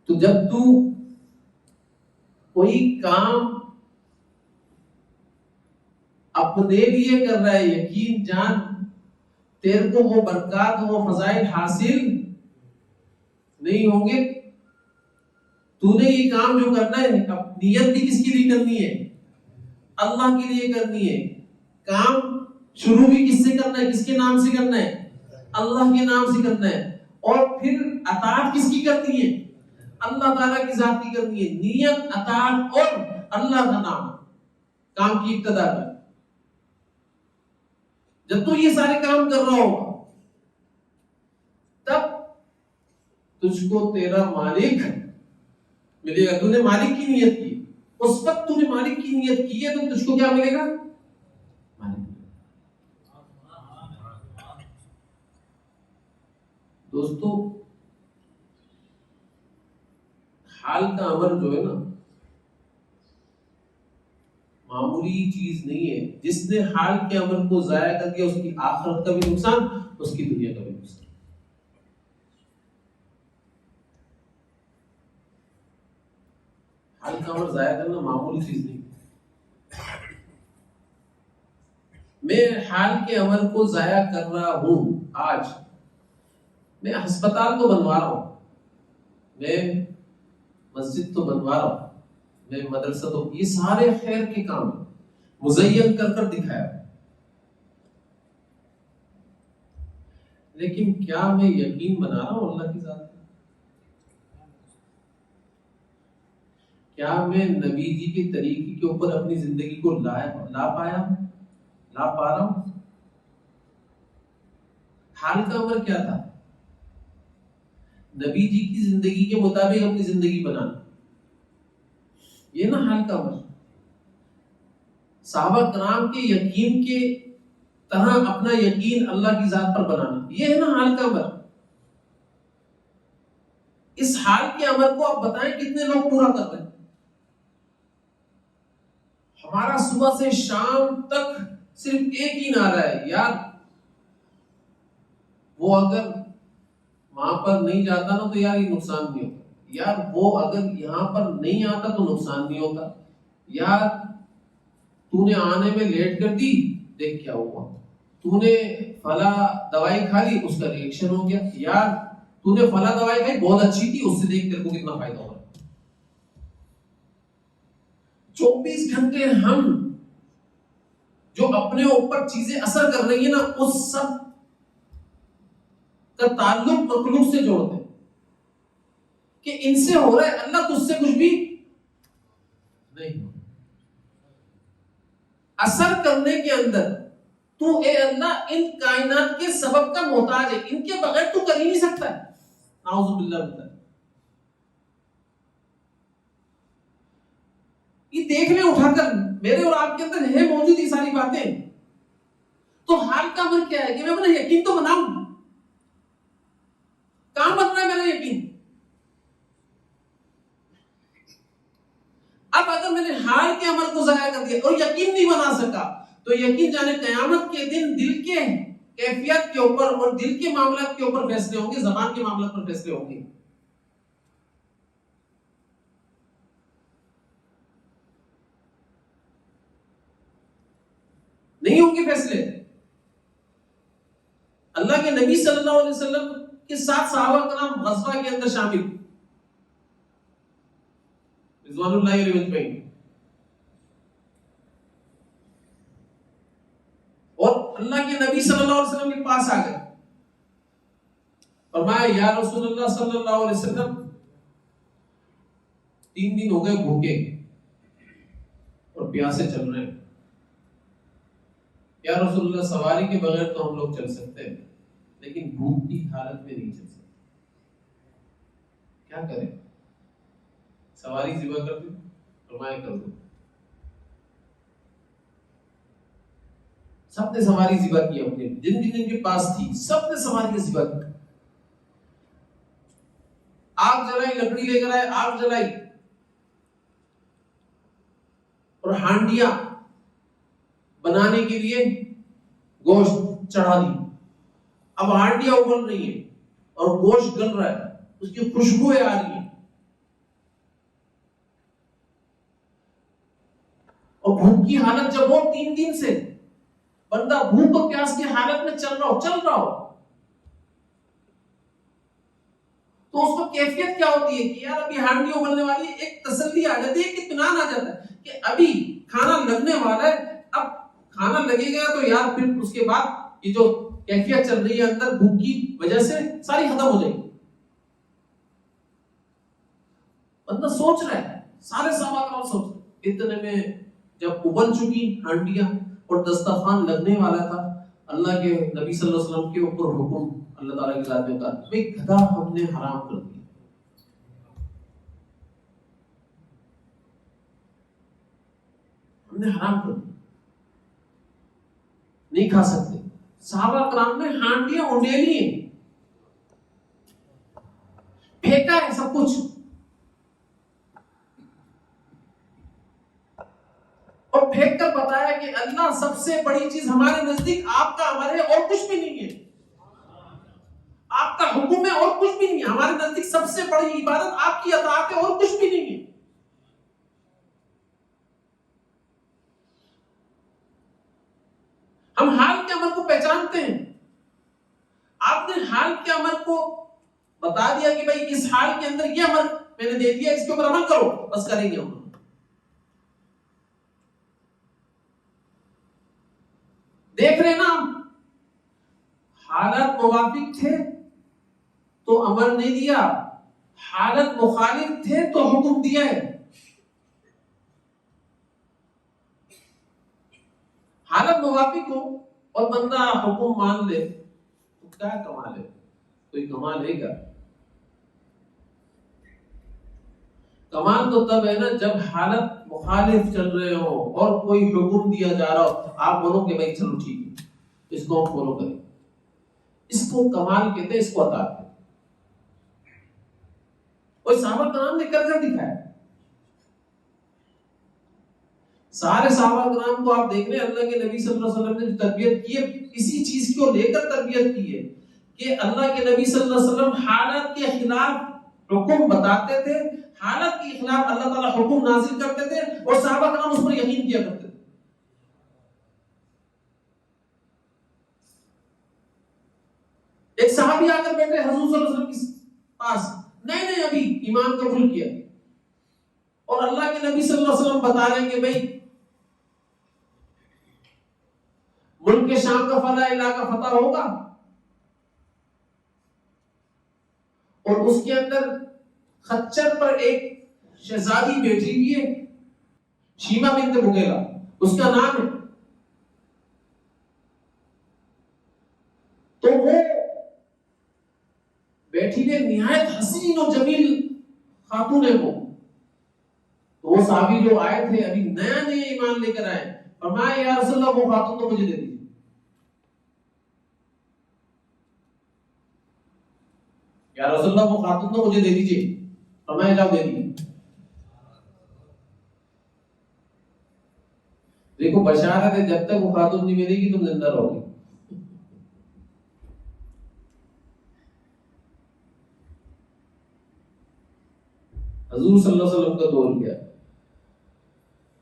S1: تو جب تو کوئی کام اپنے لیے کر رہا ہے، یقین جان تیرے کو وہ برکات وہ فضائل حاصل نہیں ہوں گے. تو نے یہ کام جو کرنا ہے اب نیت بھی کس کے لیے کرنی ہے؟ اللہ کے لیے کرنی ہے. کام شروع بھی کس سے کرنا ہے؟ کس کے نام سے کرنا ہے؟ اللہ کے نام سے کرنا ہے. اور پھر اطاعت کس کی کرنی ہے؟ اللہ تعالیٰ کی ذات کی کرنی ہے. نیت، اطاعت اور اللہ کا نام کام کی ابتدا میں. جب تو یہ سارے کام کر رہا ہوگا تب تجھ کو تیرا مالک ملے گا. تو نے مالک کی نیت کی، اس وقت تو نے مالک کی نیت کی ہے تو تجھ کو کیا ملے گا؟ مالک. دوستو حال کا امر جو ہے نا معمولی چیز نہیں ہے. جس نے حال کے امر کو ضائع کر دیا اس کی آخرت کا بھی نقصان، اس کی دنیا کا بھی نقصان. حال کا عمل ضائع کرنا معمولی چیز نہیں. میں حال کے عمل کو ضائع کر رہا ہوں. آج میں ہسپتال تو بنوا رہا ہوں, میں مسجد تو بنوا رہا ہوں, میں مدرسہ تو, یہ سارے خیر کے کام مزین کر کر دکھایا, لیکن کیا میں یقین بنا رہا ہوں اللہ کی ذات میں؟ کیا میں نبی جی کے طریقے کے اوپر اپنی زندگی کو لا پا رہا ہوں؟ حال کا عمل کیا تھا؟ نبی جی کی زندگی کے مطابق اپنی زندگی بنانا, یہ نا حال کا عمل. صحابہ کرام کے یقین کے طرح اپنا یقین اللہ کی ذات پر بنانا, یہ ہے نا حال کا عمل. اس حال کے عمل کو آپ بتائیں کتنے لوگ پورا کر رہے ہیں؟ ہمارا صبح سے شام تک صرف ایک ہی نعرہ ہے, یار وہ اگر وہاں پر نہیں جاتا نا تو یار یہ نقصان نہیں ہوتا, یار وہ اگر یہاں پر نہیں آتا تو نقصان نہیں ہوتا, یار تو نے آنے میں لیٹ کر دی, دیکھ کیا ہوا, تو نے فلاں دوائی کھا لی, اس کا ریئیکشن ہو گیا, یار تو نے فلاں دوائی کھائی بہت اچھی تھی, اس سے دیکھ تیرے کو کتنا فائدہ ہوا. 24 گھنٹے ہم جو اپنے اوپر چیزیں اثر کر رہی ہیں نا, اس سب کا تعلق مخلوق سے جوڑتے ہیں کہ ان سے ہو رہا ہے, اللہ تجھ سے کچھ بھی نہیں ہو. اثر کرنے کے اندر تو اے اللہ ان کائنات کے سبب کا محتاج ہے, ان کے بغیر تو کر ہی نہیں سکتا ہے. نعوذ باللہ من ذلک. یہ دیکھنے اٹھا کر میرے اور آپ کے اندر ہے موجود یہ ساری باتیں. تو حال کا عمل کیا ہے کہ میں اپنا یقین تو بناؤں. کہاں بن رہا ہے میرا یقین؟ اب اگر میں نے حال کے عمل کو ضائع کر دیا اور یقین نہیں بنا سکا, تو یقین جانے قیامت کے دن دل کے کیفیت کے اوپر اور دل کے معاملات کے اوپر فیصلے ہوں گے, زبان کے معاملات پر فیصلے ہوں گے. نہیں ہوں گے فیصلے. اللہ کے نبی صلی اللہ علیہ وسلم کے ساتھ صحابہ کرام غزوہ کے اندر شامل رضوان اللہ علیہ اجمعین, اور اللہ کے نبی صلی اللہ علیہ وسلم کے پاس آ گئے, فرمایا یا رسول اللہ صلی اللہ علیہ وسلم 3 دن ہو گئے بھوکے اور پیاسے چل رہے ہیں, یا رسول اللہ سواری کے بغیر تو ہم لوگ چل سکتے ہیں لیکن بھوک کی حالت میں نہیں چل سکتے, کیا کریں؟ سواری ذبح کر دیں؟ فرمایا کر دو. سب نے سواری ذبح کی, اپنے جن کے پاس تھی سب نے سواری ذبح کی. آگ جلائی, لکڑی لے کر آئے, آگ جلائی اور ہانڈیاں بنانے کے لیے گوشت چڑھا دی. اب ہانڈیاں ابل رہی ہیں اور گوشت گل رہا ہے, اس کی خوشبوئیں آ رہی ہیں, اور بھوک کی حالت جب ہو 3 دن سے بندہ بھوک اور پیاس کی حالت میں چل رہا ہو تو اس کو کیفیت کیا ہوتی ہے کہ یار ابھی ہانڈی ابلنے والی, ایک تسلی آ جاتی ہے, ایک اطمینان آ جاتا ہے کہ ابھی کھانا لگنے والا ہے. اب کھانا لگے گا تو یار پھر اس کے بعد یہ جو کیفیت چل رہی ہے اندر بھوک کی وجہ سے ساری ختم ہو جائے گی. بندہ سوچ رہا ہے, سارے صحابہ سوچ رہے. اتنے میں جب ابل چکی ہانڈیاں اور دسترخوان لگنے والا تھا, اللہ کے نبی صلی اللہ علیہ وسلم کے اوپر حکم اللہ تعالیٰ کی ذات میں اتارا, ایک گدھا ہم نے حرام کر دیا. ہم نے حرام کر دیا, نہیں کھا سکتے. صحابہ کرام نے ہانڈیاں انڈیلی ہیں, پھینکا ہے سب کچھ, اور پھینک کر بتایا کہ اللہ سب سے بڑی چیز ہمارے نزدیک آپ کا عمل ہے اور کچھ بھی نہیں ہے, آپ کا حکم ہے اور کچھ بھی نہیں ہے, ہمارے نزدیک سب سے بڑی عبادت آپ کی اطاعت ہے اور کچھ بھی نہیں ہے. ہم حال کے عمل کو پہچانتے ہیں. آپ نے حال کے عمل کو بتا دیا کہ بھائی اس حال کے اندر یہ عمل میں نے دے دیا، اس کے اوپر عمل کرو، بس کریں گے ہم. دیکھ رہے نا ہم، حالات موافق تھے تو عمل نہیں دیا، حالت مخالف تھے تو حکم دیا ہے. حالت موافق ہو اور بندہ حکم مان لے تو کیا کمال ہے؟ کوئی کمال ہے کیا؟ کمال تو تب ہے نا جب حالت مخالف چل رہے ہو اور کوئی حکم دیا جا رہا ہو، آپ بولو کہ بھائی چلو ٹھیک ہے اس کو ہم فالو کریں. اس کو کمال کہتے ہیں، اس کو عطا کہتے ہیں. اور صحابہ کرام نے کر دکھایا. سارے صحابہ کرام کو آپ دیکھ رہے ہیں، اللہ کے نبی صلی اللہ علیہ وسلم نے جو تربیت کی ہے اسی چیز کو لے کر تربیت کی ہے کہ اللہ کے نبی صلی اللہ علیہ وسلم حالات کے خلاف حکم بتاتے تھے، حالت کے خلاف اللہ تعالیٰ حکم نازل کرتے تھے اور صحابہ کرام اس پر یقین کیا کرتے تھے. ایک صحابی آ کر بیٹھے حضور صلی اللہ علیہ وسلم کے پاس، نئے ابھی ایمان قبول کیا، اور اللہ کے نبی صلی اللہ علیہ وسلم بتا رہے ہیں کہ بھائی ملک کے شام کا فلاں علاقہ فتح ہوگا اور اس کے اندر خچر پر ایک شہزادی بیٹھی ہوئی ہے، شیما بنت بغیرہ اس کا نام ہے. تو وہ بیٹھی ہوئی نہایت حسین و جمیل خاتون ہے وہ. تو وہ صحابی جو آئے تھے ابھی نیا ایمان لے کر آئے، فرمایا یا رسول اللہ وہ خاتون تو مجھے دے دیجیے. یا رسول اللہ وہ خاتون تو مجھے دے دیجیے. فرمایا جاؤ دے دیجیے. دیکھو بشارت ہے، جب تک وہ خاتون نہیں ملے گی تم زندہ رہو گے. حضور صلی اللہ علیہ وسلم کا دور کیا،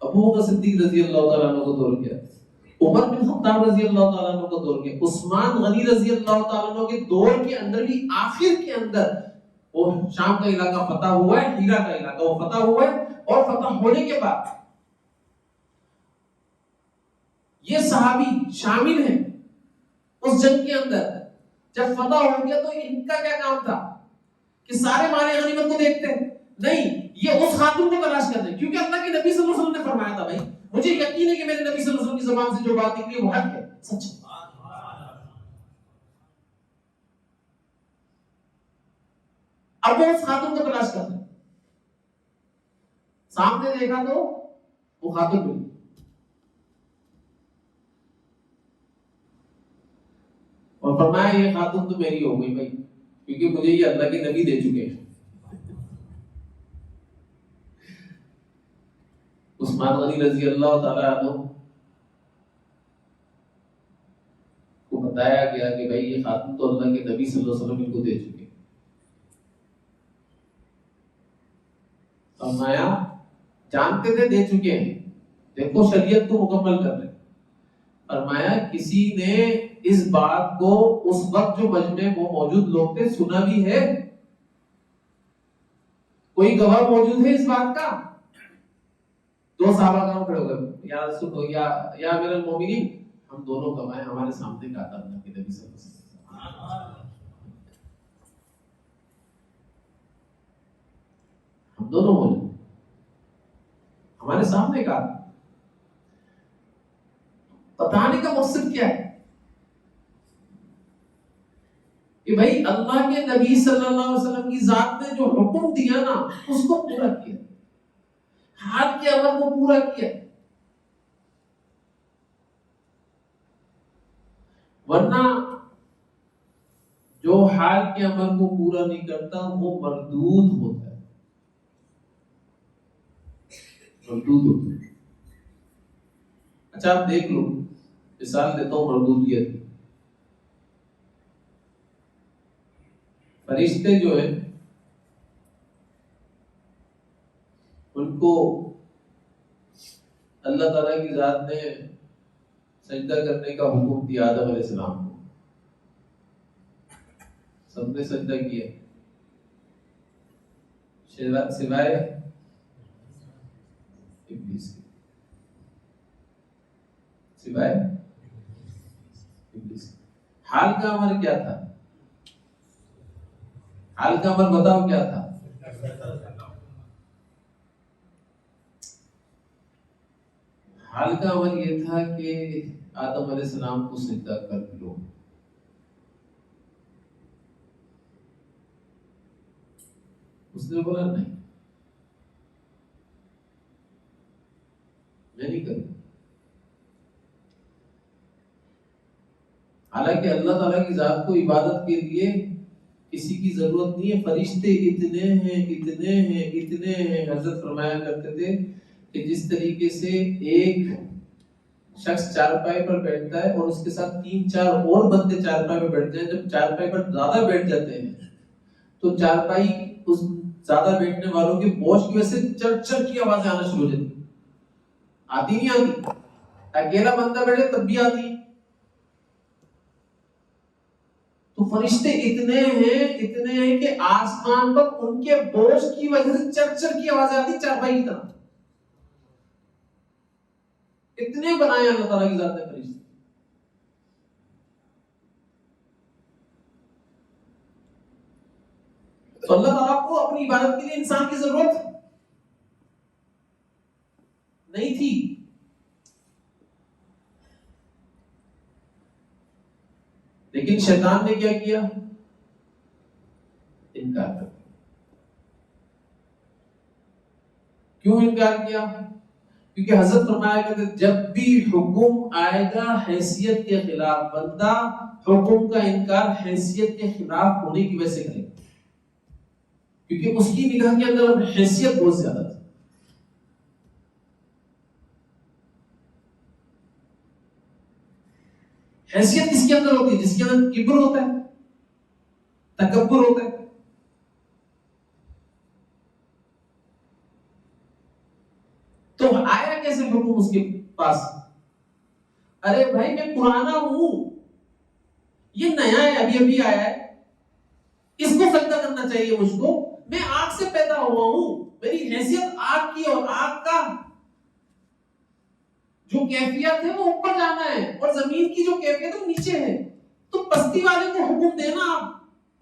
S1: ابو بکر صدیق رضی اللہ تعالیٰ عنہ کا دور کیا، عمر بن خطاب رضی اللہ تعالیٰ عنہ کا دور کیا، عثمان غنی رضی اللہ تعالیٰ عنہ کے دور کے اندر بھی آخر کے اندر وہ شام کا علاقہ فتح ہوا ہے، ہیرا کا علاقہ وہ فتح ہوا ہے. اور فتح ہونے کے بعد یہ صحابی شامل ہیں اس جنگ کے اندر. جب فتح ہو گیا تو ان کا کیا کام تھا کہ سارے مال غنیمت کو دیکھتے نہیں، یہ اس خاتون کو تلاش کرتے، کیونکہ اللہ کے نبی صلی اللہ علیہ وسلم نے فرمایا تھا بھائی مجھے یقین ہے کہ میرے نبی صلی اللہ علیہ وسلم کی زبان سے جو بات نکلی وہ حق ہے، سچ ہے. اب وہ اس خاتون کو تلاش کرتے، سامنے دیکھا تو وہ خاتون ملی. اور فرمایا یہ خاتون تو میری ہو گئی بھائی، کیونکہ مجھے یہ اللہ کے نبی دے چکے ہیں. عثمان غنی رضی اللہ تعالیٰ عنہ کو بتایا گیا کہ بھائی یہ خاتون تو اللہ کے نبی صلی اللہ علیہ وسلم ان کو دے چکے. فرمایا جانتے تھے دے چکے ہیں، دیکھو شریعت کو مکمل کر رہے. فرمایا کسی نے اس بات کو اس وقت جو مجمع وہ موجود لوگ تھے سنا بھی ہے؟ کوئی گواہ موجود ہے اس بات کا؟ دو صحابہ کرام کھڑے ہو گئے، یا رسول یا امیر المومنین ہم دونوں گواہ ہیں، ہمارے سامنے کہا تھا اللہ کے نبی صلی اللہ علیہ وسلم، ہم دونوں موجود ہمارے سامنے کہا. بتانے کا مقصد کیا ہے کہ بھائی اللہ کے نبی صلی اللہ علیہ وسلم کی ذات نے جو حکم دیا نا اس کو پورا کیا، حال کے عمل کو پورا کیا. ورنہ جو حال کے عمل کو پورا نہیں کرتا وہ مردود ہوتا ہے، مردود ہوتا ہے. اچھا آپ دیکھ لو، مثال دیتا ہوں مردودیت. فرشتے جو ہیں ان کو اللہ تعالیٰ کی ذات نے سجدہ کرنے کا حکم دیا آدم علیہ السلام کو، سب نے سجدہ کیا سوائے ابلیس کے، سوائے ابلیس کے۔ حال کا امر کیا تھا؟ حال کا امر بتاؤ کیا تھا؟ حال کا امر یہ تھا کہ آدم علیہ السلام کو سجدہ کر لو۔ اس نے بولا نہیں، میں نہیں کروں۔ حالانکہ اللہ تعالیٰ کی ذات کو عبادت کے لیے کسی کی ضرورت نہیں ہے، فرشتے اتنے ہیں اتنے ہیں اتنے ہیں۔ حضرت فرمایا کرتے تھے کہ جس طریقے سے ایک شخص چارپائی پر بیٹھتا ہے اور اس کے ساتھ 3-4 اور بندے چارپائی پر بیٹھتے ہیں، جب چارپائی پر زیادہ بیٹھ جاتے ہیں تو چارپائی اس زیادہ بیٹھنے والوں کے بوجھ کی وجہ سے چڑ چڑ کی آوازیں آنا شروع ہو جاتی، آتی نہیں آتی؟ اکیلا بندہ بیٹھے تب بھی آتی۔ تو فرشتے اتنے ہیں کہ آسمان پر ان کے بوجھ کی وجہ سے چڑ چڑ کی آوازیں آتی چارپائی کی طرح۔ اتنے بنائے اللہ تعالیٰ کی ذات نے فرشتے۔ تو اللہ تعالیٰ کو اپنی عبادت کے لیے انسان کی ضرورت نہیں تھی۔ لیکن شیطان نے کیا کیا؟ انکار کر دیا۔ کیوں انکار کیا؟ کیونکہ حضرت فرمایا کرتے جب بھی حکم آئے گا حیثیت کے خلاف، بندہ حکم کا انکار حیثیت کے خلاف ہونے کی وجہ سے کرے، کیونکہ اس کی نگاہ کے اندر حیثیت بہت زیادہ تھی۔ حیثیت کس کے اندر ہوتی ہے؟ جس کے اندر کبر ہوتا ہے، تکبر ہوتا ہے۔ تو آیا کیسے حکم اس کے پاس؟ ارے بھائی میں پرانا ہوں، یہ نیا ہے، ابھی ابھی آیا ہے، اس کو سجدہ کرنا چاہیے مجھ کو، میں آگ سے پیدا ہوا ہوں، میری حیثیت آگ کی، اور آگ کا جو کیفیت ہے وہ اوپر جانا ہے، اور زمین کی جو کیفیت ہے وہ نیچے ہے۔ تو پستی والے کو حکم دینا آپ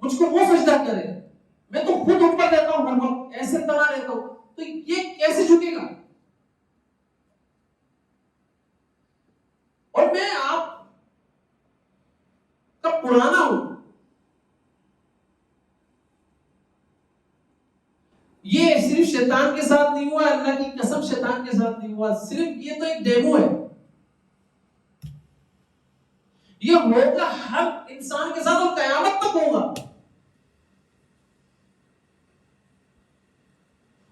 S1: مجھ کو وہ سجدہ کرے، میں تو خود اوپر رہتا ہوں ہر وقت، ایسے طرح رہتا ہوں، تو یہ کیسے جھکے گا؟ اور میں آپ کا پرانا ہوں۔ یہ صرف شیطان کے ساتھ نہیں ہوا، اللہ کی قسم شیطان کے ساتھ نہیں ہوا، صرف یہ تو ایک ڈیمو ہے۔ یہ ہوگا ہر انسان کے ساتھ اور قیامت تک ہوگا۔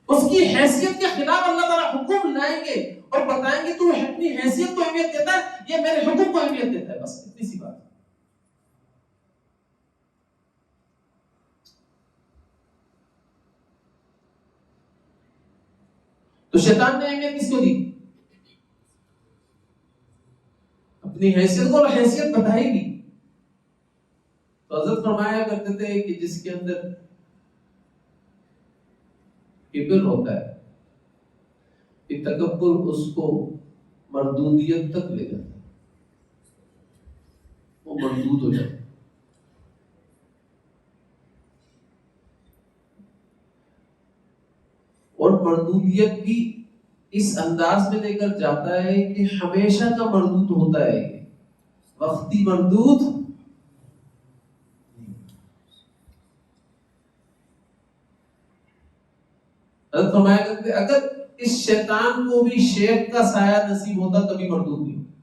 S1: اس کی حیثیت کے خلاف اللہ تعالیٰ حکم لائیں گے اور بتائیں گے تو اپنی حیثیت کو اہمیت دیتا ہے، یہ میرے حکم کو اہمیت دیتا ہے، بس اتنی سی بات۔ تو شیطان نے اہمیت کس کو دی؟ اپنی حیثیت کو، اور حیثیت بتائے گی۔ تو حضرت فرمایا کرتے تھے کہ جس کے اندر کبر ہوتا ہے، کہ تکبر اس کو مردودیت تک لے جاتا ہے، وہ مردود ہو جاتا ہے۔ اور مردودیت بھی اس انداز میں لے کر جاتا ہے کہ ہمیشہ کا مردود ہوتا ہے، یہ وقتی مردود۔ حضرت فرمایا کرتے اگر اس شیطان کو بھی شیخ کا سایہ نصیب ہوتا تبھی مردود نہیں ہوتا۔